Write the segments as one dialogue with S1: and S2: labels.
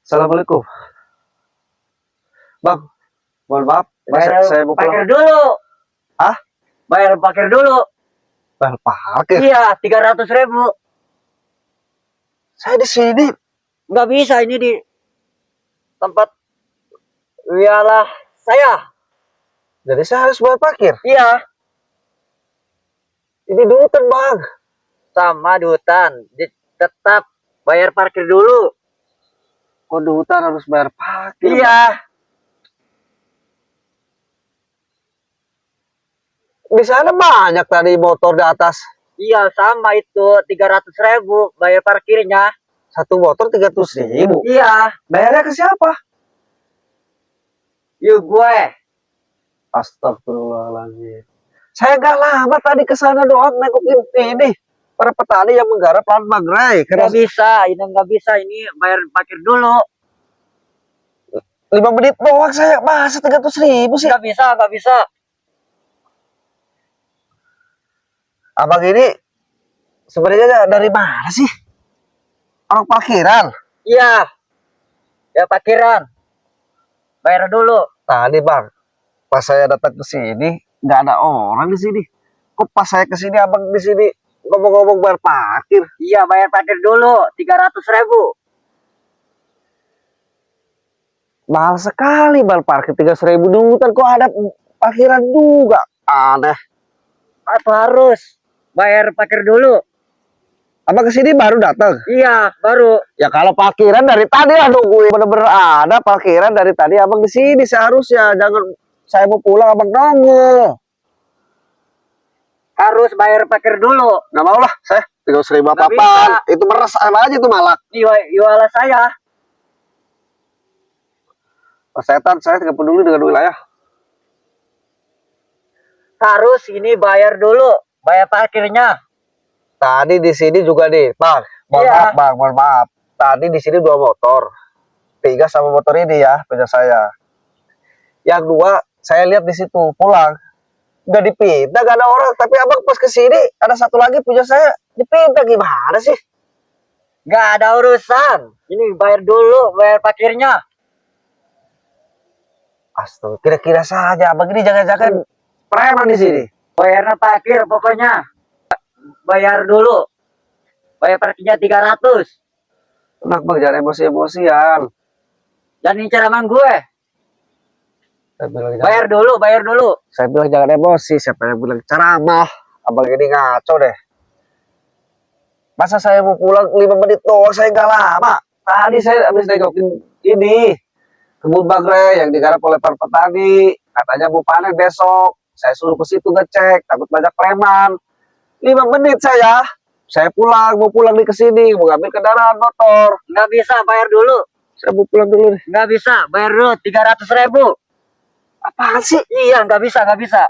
S1: Assalamualaikum. Bang, mohon maaf,
S2: Bayar
S1: saya mau
S2: parkir
S1: pulang.
S2: dulu.
S1: Hah?
S2: Bayar parkir dulu.
S1: Bayar parkir?
S2: Iya, 300.000.
S1: Saya di sini.
S2: Nggak bisa ini di tempat wilayah saya.
S1: Jadi saya harus bayar parkir.
S2: Iya,
S1: Ini di hutan, Bang.
S2: sama di hutan. Tetap bayar parkir dulu.
S1: Kok di hutan harus bayar parkir, Bang?
S2: Iya,
S1: Di sana banyak tadi motor di atas.
S2: iya sama itu 300.000 bayar parkirnya.
S1: Satu motor 300.000.
S2: Iya,
S1: Bayarnya ke siapa?
S2: yuk gue.
S1: Astagfirullahaladzim. Saya nggak lama tadi ke sana doang nengokin ini. Para petani yang menggarap lahan mangrai.
S2: Nggak bisa, ini nggak bisa. Ini bayar parkir dulu.
S1: 5 menit doang saya. Masa 300.000 sih?
S2: Nggak bisa, nggak bisa.
S1: Abang ini sebenarnya dari mana sih? Orang parkiran.
S2: Iya, ya parkiran. Bayar dulu.
S1: Tadi bang, pas saya datang ke sini nggak ada orang di sini. Kok pas saya ke sini abang di sini ngomong-ngomong bayar parkir?
S2: Iya, bayar parkir dulu 300.000.
S1: Mahal sekali bayar parkir 300.000 di hutan. Kok ada parkiran juga? Aneh.
S2: Apa harus bayar parkir dulu?
S1: Abang ke sini baru datang.
S2: Iya, baru.
S1: Ya kalau parkiran dari tadi lah nungguin. Bener-bener ada parkiran dari tadi abang di sini seharusnya. Jangan saya mau pulang abang nongol.
S2: Harus bayar parkir dulu.
S1: Nggak mau lah saya 300.000
S2: Nggak
S1: apa-apaan.
S2: bisa.
S1: Itu meres aja itu malak.
S2: Jualan saya.
S1: Setan, saya tidak peduli dengan wilayah.
S2: Harus ini bayar dulu. Bayar parkirnya.
S1: Tadi di sini juga nih, Bang. Mohon
S2: Iya.
S1: maaf, Bang. Mohon maaf. Tadi di sini 2 motor. 3 sama motor ini ya, punya saya. Yang 2 saya lihat di situ pulang. Udah dipindah, gak ada orang. Tapi abang pas ke sini ada satu lagi punya saya dipindah. Gimana sih?
S2: Nggak ada urusan. Ini bayar dulu, bayar parkirnya.
S1: Astaga, kira-kira saja abang ini jangan-jangan preman di sini.
S2: Bayarnya parkir pokoknya. Bayar dulu. Bayar parkirnya 300.
S1: Enak bang, jangan emosi-emosian.
S2: Dan ini ceramah gue.
S1: Saya bilang,
S2: Bayar dulu, bayar dulu.
S1: saya bilang jangan emosi. Siapa yang bilang ceramah? Abang ini ngaco deh. Masa saya mau pulang 5 menit doang, saya nggak lama. Tadi saya habis nengokin ini kebun bagle yang digarap oleh para petani. Katanya mau panen besok. Saya suruh ke situ ngecek, takut banyak preman. 5 menit saya pulang, mau pulang nih ke sini, mau ngambil kendaraan motor.
S2: Nggak bisa, bayar dulu.
S1: Saya mau pulang dulu nih.
S2: Nggak bisa, bayar dulu 300.000.
S1: Apaan sih?
S2: Iya, nggak bisa, nggak bisa.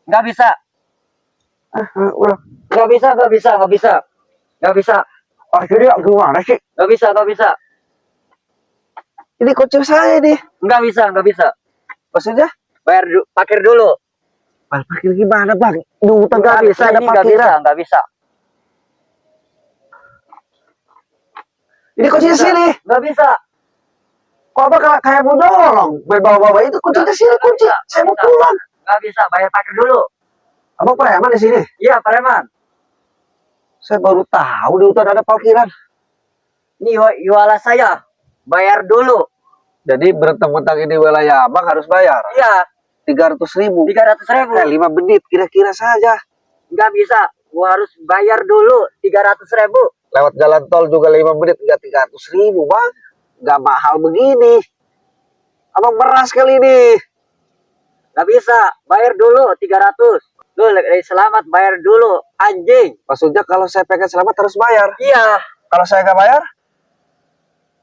S2: Nggak bisa.
S1: Udah,
S2: Nggak bisa, nggak bisa, nggak bisa. Nggak bisa,
S1: akhirnya gimana sih?
S2: nggak bisa, nggak bisa.
S1: Ini kucing saya nih.
S2: Nggak bisa, nggak bisa.
S1: Maksudnya?
S2: Bayar parkir dulu.
S1: Bayar parkir gimana bang? Di hutan
S2: Nggak bisa,
S1: ada
S2: ini nggak bisa,
S1: parkiran.
S2: nggak bisa.
S1: Ini kucingnya sini.
S2: Nggak bisa.
S1: Kok abang kayak mau nolong? Bawa-bawa itu kucingnya sini, kucing. Saya mau pulang.
S2: Nggak bisa, bayar parkir dulu.
S1: Abang preman di sini?
S2: Iya, preman.
S1: Saya baru tahu di hutan ada parkiran.
S2: Ini jualan saya. Bayar dulu.
S1: Jadi bertentang ini wilayah abang harus bayar.
S2: Iya,
S1: 300.000.
S2: 300.000.
S1: 5 menit kira-kira saja.
S2: Nggak bisa. Gua harus bayar dulu 300.000.
S1: Lewat jalan tol juga 5 menit nggak 300.000 bang. Nggak mahal begini. Abang meras kali ini.
S2: Nggak bisa. Bayar dulu 300. Lu selamat bayar dulu. Anjing.
S1: Maksudnya kalau saya pengen selamat harus bayar.
S2: Iya.
S1: Kalau saya nggak bayar?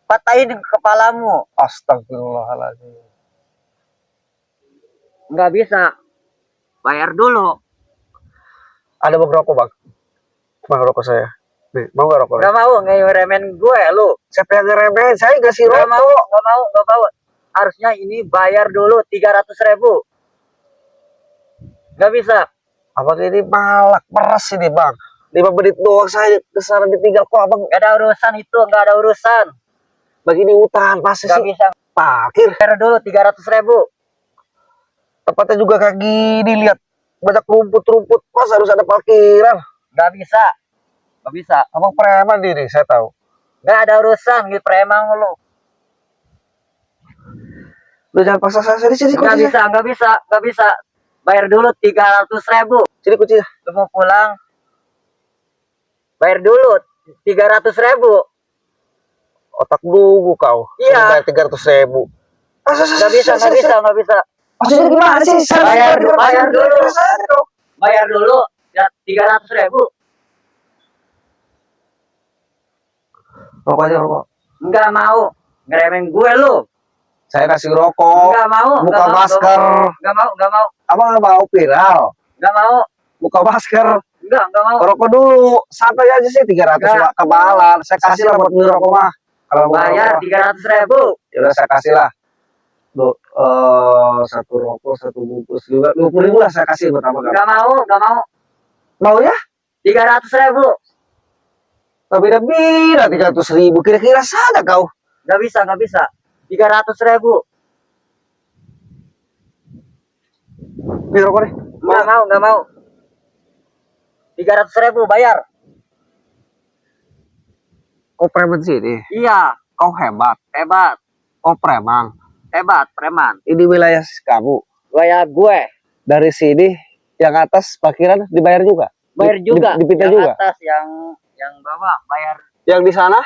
S2: Patahin kepalamu.
S1: Astagfirullahaladzim.
S2: Nggak bisa. Bayar dulu.
S1: Ada mau rokok bang? Bang rokok saya. Nih, mau nggak rokok?
S2: Nggak mau. Ngeremen gue lu.
S1: Siapa yang ngeremehin? Saya kasih
S2: Nggak
S1: rokok.
S2: mau. Nggak mau. Nggak mau. Harusnya ini bayar dulu 300.000. Nggak bisa.
S1: Abang ini malak, meras ini bang. 5 menit doang saya kesana ditinggal kok abang.
S2: Nggak ada urusan itu. Nggak ada urusan.
S1: lagi di hutan, pasti
S2: Nggak
S1: sih
S2: bisa.
S1: parkir.
S2: Bayar dulu 300.000.
S1: Tempatnya juga kayak gini, lihat banyak rumput-rumput, pas harus ada parkiran.
S2: Nggak bisa. Nggak bisa.
S1: Abang preman ini, saya tahu.
S2: Nggak ada urusan gitu preman lu.
S1: Lu jangan paksa saya, sini
S2: Nggak
S1: kuncinya.
S2: bisa, nggak bisa, nggak bisa. Bayar dulu 300.000.
S1: Sini kuncinya.
S2: Lu mau pulang? Bayar dulu 300.000.
S1: Otak dulu kau.
S2: Iya.
S1: Bayar 300.000.
S2: Nggak bisa, nggak bisa, nggak bisa.
S1: Maksudnya gimana sih?
S2: Bayar dulu.
S1: Dong.
S2: Bayar dulu ya 300.000.
S1: Rokok aja, rokok.
S2: Nggak mau. Ngeremen gue lu.
S1: Saya kasih rokok.
S2: Nggak mau.
S1: Buka
S2: nggak mau,
S1: masker.
S2: Nggak mau, nggak mau.
S1: Abang nggak mau viral.
S2: Nggak mau.
S1: Buka masker.
S2: Nggak mau.
S1: Rokok dulu. Santai aja sih, 300
S2: Nggak.
S1: kebalan. Saya kasih lah buat beli rokok mah. Kalau mau
S2: Bayar
S1: rokok.
S2: 300.000.
S1: Ya udah saya kasih lah. Satu rokok, satu bungkus juga. 20.000 lah saya kasih buat abang.
S2: Nggak mau, nggak mau.
S1: Mau ya?
S2: 300.000.
S1: Tapi beda 300.000. Kira-kira saja kau.
S2: Nggak bisa, nggak bisa. 300.000.
S1: Beli rokok deh.
S2: Nggak mau, nggak mau. 300.000 bayar.
S1: Kau preman sini.
S2: Iya,
S1: Kau hebat.
S2: hebat,
S1: Kau preman.
S2: hebat, preman.
S1: Ini wilayah kamu.
S2: Bayar gue.
S1: Dari sini yang atas parkiran dibayar juga.
S2: Bayar juga.
S1: Dipinta
S2: yang
S1: juga.
S2: atas, yang bawah bayar
S1: Yang di sana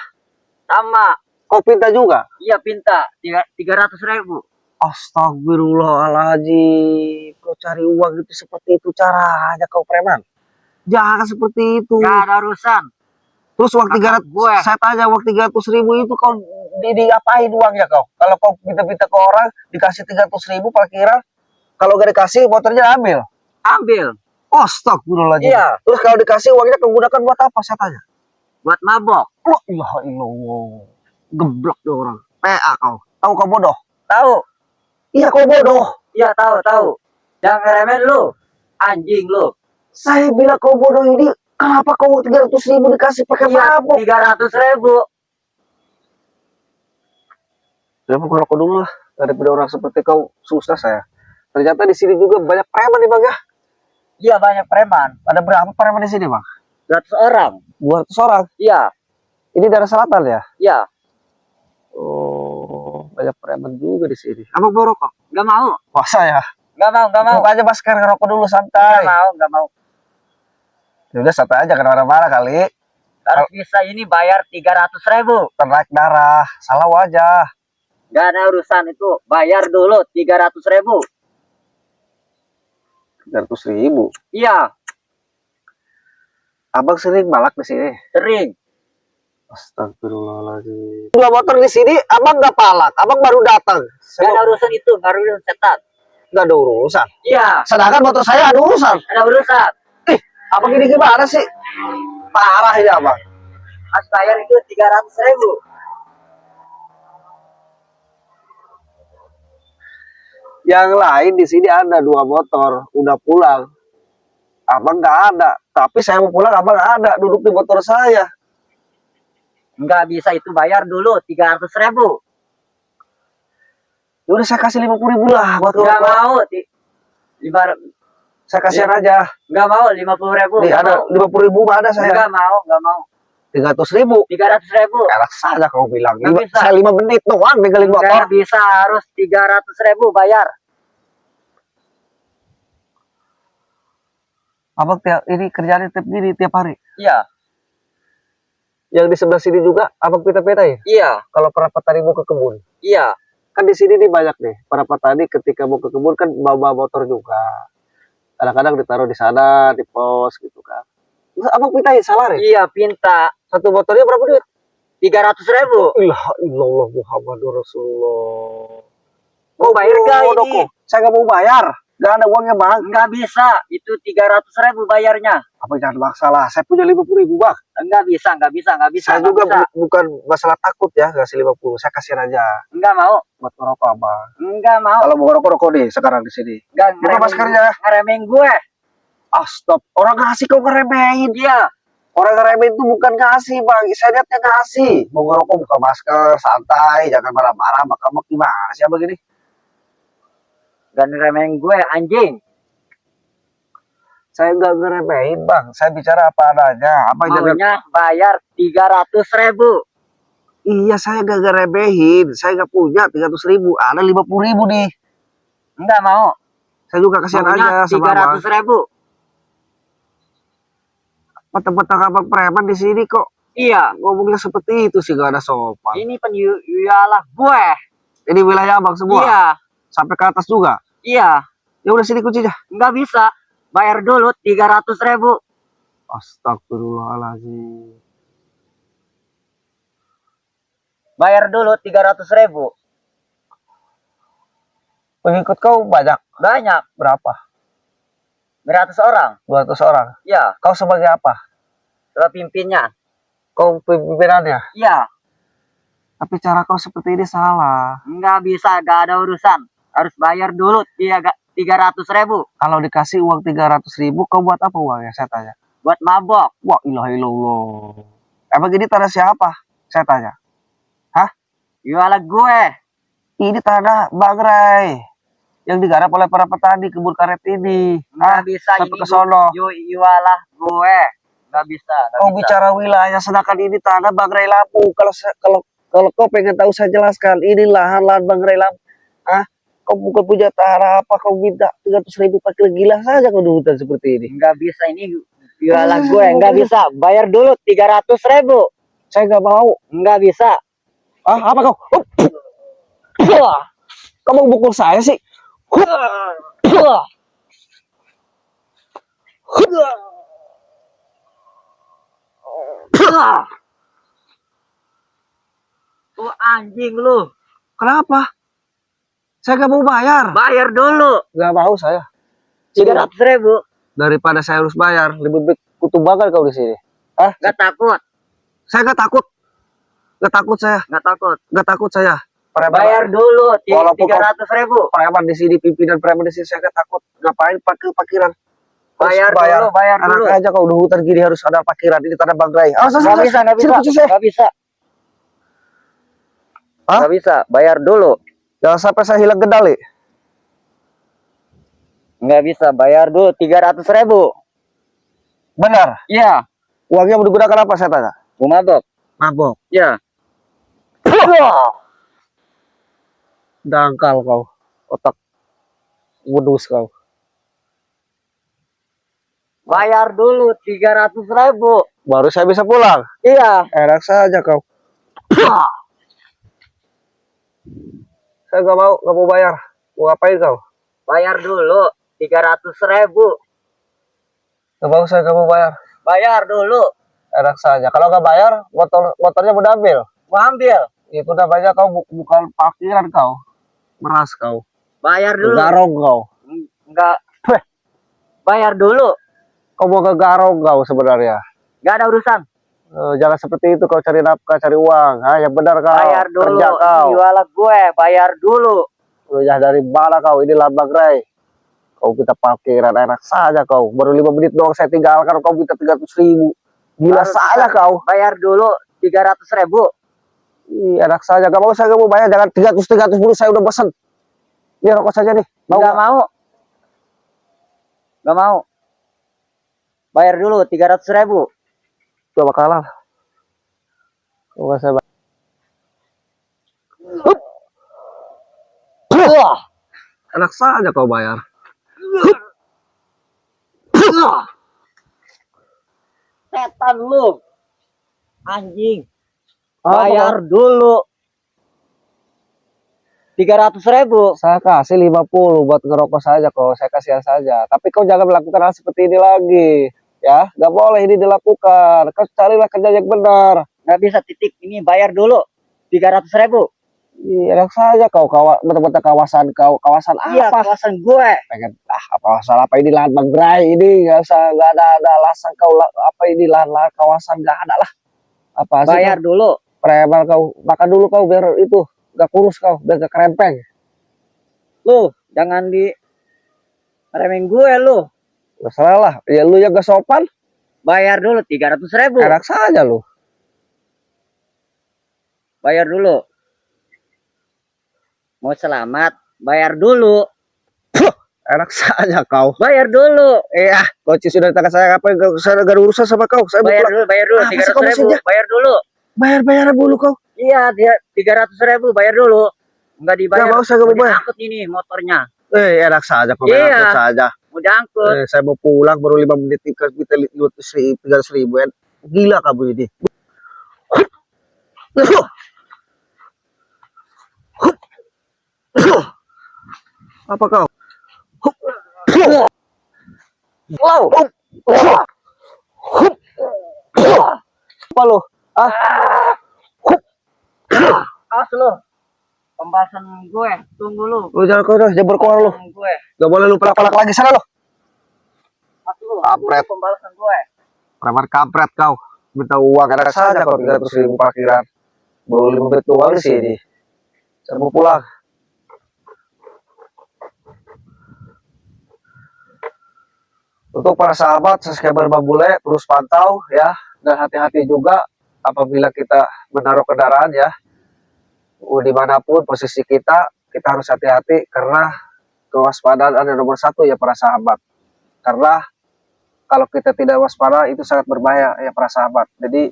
S2: sama.
S1: kau pinta juga.
S2: Iya, pinta 300.000.
S1: Astagfirullahaladzim. Kau cari uang itu seperti itu caranya kau preman. Jangan seperti itu.
S2: Nggak ada urusan.
S1: Terus uang 300
S2: gue.
S1: saya tanya uang 300.000 itu kau diapain uangnya kau? Kalau kau pinta-pinta ke orang dikasih 300.000 parkiran, kalau gak dikasih motornya ambil.
S2: Ambil.
S1: Astagfirullahaladzim.
S2: Iya.
S1: Terus kalau dikasih uangnya kau gunakan buat apa saya tanya?
S2: Buat mabok.
S1: La ilaha illallah. Geblok tuh orang. PA kau. Tahu kau bodoh?
S2: Tahu?
S1: Iya kau bodoh.
S2: Iya, tahu. Jangan ngeremen lu. Anjing lu.
S1: Saya bilang kau bodoh ini. Kenapa kau 300.000 dikasih pakai
S2: Iya,
S1: mabok?
S2: 300.000.
S1: Ya mau rokok dulu lah. Daripada orang seperti kau susah saya. Ternyata di sini juga banyak preman nih bang ya.
S2: Iya, banyak preman.
S1: Ada berapa preman di sini bang?
S2: 200 orang.
S1: 200 orang.
S2: Iya,
S1: Ini daerah selatan ya?
S2: iya.
S1: Oh, banyak preman juga di sini. Abang mau rokok?
S2: Nggak mau.
S1: Masa ya?
S2: Nggak mau, nggak mau.
S1: Buka aja masker ngerokok dulu
S2: Nggak
S1: santai.
S2: mau, nggak mau.
S1: Ya udah santai aja kan marah-marah kali.
S2: Harus bisa ini bayar 300.000.
S1: Naik darah, salah wajah.
S2: Nggak ada urusan itu. Bayar dulu 300.000.
S1: 300.000.
S2: Iya,
S1: Abang sering malak di sini.
S2: sering.
S1: Astagfirullahaladzim. Dua motor di sini, abang nggak palak. Abang baru datang.
S2: Nggak ada urusan itu. Nggak ada urusan setan.
S1: Nggak ada urusan.
S2: Iya,
S1: Sedangkan motor saya ada urusan.
S2: ada urusan.
S1: Abang ini gimana sih? Parah ini abang.
S2: Harus bayar itu 300.000.
S1: Yang lain di sini ada 2 motor, udah pulang. Abang nggak ada. Tapi saya mau pulang, abang nggak ada. Duduk di motor saya.
S2: Nggak bisa itu bayar dulu 300.000.
S1: Ya udah saya kasih 50.000 lah buat
S2: Nggak
S1: rokok.
S2: mau.
S1: Saya kasihan aja.
S2: Nggak mau 50.000.
S1: Nih ada 50.000 mah ada saya.
S2: Nggak mau, nggak mau.
S1: 300.000.
S2: 300.000.
S1: Enak saja kau bilang.
S2: Nggak bisa.
S1: Saya 5 menit doang ninggalin motor.
S2: Nggak bisa, harus 300.000 bayar.
S1: Abang ini kerjaan tiap gini tiap hari.
S2: Iya,
S1: Yang di sebelah sini juga abang pita-pita ya.
S2: iya,
S1: Kalau para petani mau ke kebun,
S2: iya.
S1: kan di sini nih banyak nih para petani ketika mau ke kebun kan bawa motor juga. Kadang-kadang ditaruh di sana di pos gitu kan. Terus abang pitain salah ya?
S2: Iya, pinta
S1: Satu motornya berapa duit?
S2: 300.000.
S1: Ilah illallah Muhammadur Rasulullah.
S2: Mau bayar gak
S1: Bodoh
S2: ini?
S1: kok. Saya nggak mau bayar. Gak ada uangnya bang.
S2: Nggak bisa, itu 300.000 bayarnya.
S1: Apa jangan maksa lah. Saya punya 50.000 bang.
S2: Nggak bisa, nggak bisa, nggak bisa.
S1: Saya
S2: nggak
S1: juga
S2: bisa.
S1: bukan masalah takut ya kasih 50. Saya kasihan aja
S2: Nggak mau,
S1: buat ngerokok abang.
S2: nggak mau.
S1: Kalau mau ngerokok deh sekarang di sini.
S2: Nggak
S1: Buka maskernya.
S2: ngeremehin gue.
S1: Ah stop. Orang ngasih kau ngeremehin.
S2: Iya,
S1: Orang ngeremehin itu bukan ngasih bang, saya lihatnya ngasih. Mau ngerokok buka masker, santai, jangan marah-marah, maka gimana sih abang ini?
S2: Gak ngeremehin gue anjing.
S1: Saya nggak ngeremehin bang, saya bicara apa adanya. Abang jangan.
S2: Maunya bayar 300.000.
S1: Iya saya nggak ngeremehin, saya nggak punya 300.000, ada 50.000 nih.
S2: Enggak mau.
S1: Saya juga kasihan
S2: Maunya
S1: aja sama abang.
S2: 300.000.
S1: Petang-petang abang preman di sini kok
S2: Iya.
S1: ngomongnya seperti itu sih, gak ada sopan.
S2: Ini penjualan gue.
S1: Ini wilayah abang semua.
S2: Iya.
S1: Sampai ke atas juga.
S2: Iya.
S1: Ya udah sini kuncinya.
S2: Enggak bisa. Bayar dulu 300.000.
S1: Astagfirullahaladzim.
S2: Bayar dulu 300.000.
S1: Pengikut kau banyak?
S2: Banyak.
S1: Berapa?
S2: 100 orang.
S1: 200 orang.
S2: Iya.
S1: Kau sebagai apa?
S2: Lo pimpinnya.
S1: Kau pimpinannya?
S2: Iya.
S1: Tapi cara kau seperti ini salah.
S2: Enggak bisa. Gak ada urusan. Harus bayar dulu 300.000.
S1: Kalau dikasih uang 300.000, kau buat apa uangnya? Saya tanya.
S2: Buat mabok.
S1: Wah, ilah ilallah. Emang ini tanah siapa? Saya tanya. Hah?
S2: Jualan gue.
S1: Ini tanah Bang Ray yang digarap oleh para petani kebun karet ini.
S2: Nggak bisa
S1: sampai
S2: ini
S1: ke sono.
S2: jualah gue. Nggak bisa.
S1: Kau bicara wilayah, sedangkan ini tanah Bang Ray Lampung. Kalau kau pengen tahu saya jelaskan, ini lahan Bang Ray Lampung. Kau bukan punya tanah apa? Kau minta 300.000 pakai gila saja kau di hutan seperti ini.
S2: Nggak bisa ini jualan gue. Nggak bisa. Bayar dulu 300.000.
S1: Saya nggak mau.
S2: Nggak bisa.
S1: Apa kau? Kamu mukul saya sih?
S2: Tuh anjing lu.
S1: Kenapa? Saya nggak mau bayar.
S2: Bayar dulu.
S1: Nggak mau saya.
S2: 300.000.
S1: Daripada saya harus bayar, lebih baik kutu bakar kau di sini.
S2: Nggak takut.
S1: Saya nggak takut. Nggak takut saya.
S2: Nggak takut.
S1: Nggak takut saya.
S2: Bayar dulu
S1: Walaupun
S2: 300.000.
S1: preman di sini, pimpinan preman di sini, saya nggak takut. Ngapain pakai parkiran?
S2: Bayar dulu. Bayar
S1: Anak
S2: dulu.
S1: aja kau udah hutan gini harus ada parkiran. Ini tanah Bang Ray.
S2: Nggak bisa. Nggak bisa. Nggak bisa. Nggak bisa. Bayar dulu.
S1: Jangan sampai saya hilang kendali.
S2: Nggak bisa. Bayar dulu 300.000.
S1: Benar.
S2: Iya.
S1: Uangnya mau digunakan apa saya tanya?
S2: Mau mabok.
S1: Mabok.
S2: Iya.
S1: Dangkal kau. Otak wedus kau.
S2: Bayar dulu 300.000.
S1: Baru saya bisa pulang.
S2: Iya.
S1: Enak saja kau. Saya nggak mau bayar. Mau ngapain kau?
S2: Bayar dulu 300.000.
S1: Nggak mau, saya nggak mau bayar.
S2: Bayar dulu.
S1: Enak saja. Kalau nggak bayar, motornya mau ambil.
S2: Mau ambil.
S1: Itu namanya kau bukan parkiran kau. Meras kau.
S2: Bayar dulu.
S1: Garong kau.
S2: Enggak. Bayar dulu.
S1: Kau mau ke garong kau sebenarnya.
S2: Nggak ada urusan.
S1: Jangan seperti itu kau cari nafkah, cari uang. Yang benar kau.
S2: Bayar dulu.
S1: Kerja kau.
S2: Jualan gue. Bayar dulu.
S1: Ya dari mana kau? Ini Bang Ray. Kau kita parkiran enak saja kau. Baru 5 menit doang saya tinggalkan. Kau minta 300.000. Gila saja kau.
S2: Bayar dulu 300.000.
S1: Enak saja. Gak mau, saya gak mau bayar. Jangan 300 dulu. Saya udah bosan. Ini rokok saja nih.
S2: Nggak mau. Nggak mau. Bayar dulu 300.000.
S1: Gak bakalan. Gak saya bayar. Enak saja kau bayar.
S2: Setan lu. Anjing.
S1: Apa
S2: Bayar dulu 300.000.
S1: Saya kasih 50 buat ngerokok saja kok. Saya kasihan saja. Tapi kau jangan melakukan hal seperti ini lagi. Ya, nggak boleh ini dilakukan. Kau carilah kerja yang benar.
S2: Nggak bisa titik. Ini bayar dulu 300.000.
S1: Enak saja kau betul-betul kawasan kau. Kawasan
S2: Iya,
S1: apa?
S2: kawasan gue.
S1: Pengen kawasan apa ini, lahan Bang Ray ini nggak usah, nggak ada alasan kau apa ini lahan kawasan, nggak ada lah. Apa sih?
S2: Bayar dulu.
S1: Preman kau, makan dulu kau biar itu nggak kurus kau, biar nggak kerempeng.
S2: Lu jangan di remehin gue lu.
S1: Terserah lah, ya lu yang gak sopan.
S2: Bayar dulu 300.000.
S1: Enak saja lu.
S2: Bayar dulu. Mau selamat, bayar dulu.
S1: Enak saja kau.
S2: Bayar dulu.
S1: Iya, coach sudah datang ke saya, apa yang saya gak ada urusan sama kau. Saya mau
S2: Bayar
S1: pulang.
S2: dulu, bayar dulu.
S1: Apa sih
S2: 300.000.
S1: kau mesinnya?
S2: Bayar dulu.
S1: Bayar dulu kau.
S2: Iya, dia 300.000. Bayar dulu. Enggak dibayar.
S1: Nggak mau, saya nggak mau bayar.
S2: Diangkut ini motornya.
S1: Enak saja kau,
S2: Iya.
S1: enak saja.
S2: Mau diangkut.
S1: Saya mau pulang baru 5 menit kita 300.000 ya. Gila kamu ini. Apa kau?
S2: Wow.
S1: Apa lu? Ah,
S2: Awas lu. Pembahasan gue. Tunggu lu.
S1: lu jangan kau dah, jangan berkoar lu.
S2: Pembahasan gue.
S1: Gak boleh lu pelak-pelak lagi sana lu.
S2: Mas lu.
S1: Kampret.
S2: Pembahasan gue.
S1: Preman kampret kau. Minta uang enak saja kau 300.000 parkiran. Baru 5 menit doang di sini. Saya mau pulang. Untuk para sahabat subscriber Bang Bule, terus pantau ya, dan hati-hati juga apabila kita menaruh kendaraan ya. Dimanapun posisi kita harus hati-hati karena kewaspadaan ada nomor satu ya para sahabat. Karena kalau kita tidak waspada itu sangat berbahaya ya para sahabat. Jadi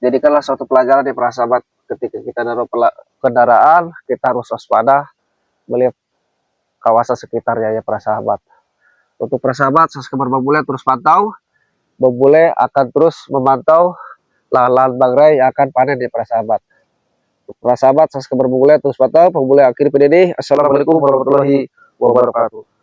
S1: jadikanlah suatu pelajaran ya para sahabat, ketika kita naruh kendaraan kita harus waspada melihat kawasan sekitarnya ya para sahabat. Untuk para sahabat subscriber Bang Bule terus pantau. Bang Bule akan terus memantau lahan-lahan bangrai yang akan panen ya para sahabat. Untuk para sahabat subscriber Bang Bule terus pantau. Bang Bule akhiri video ini. Assalamualaikum warahmatullahi wabarakatuh.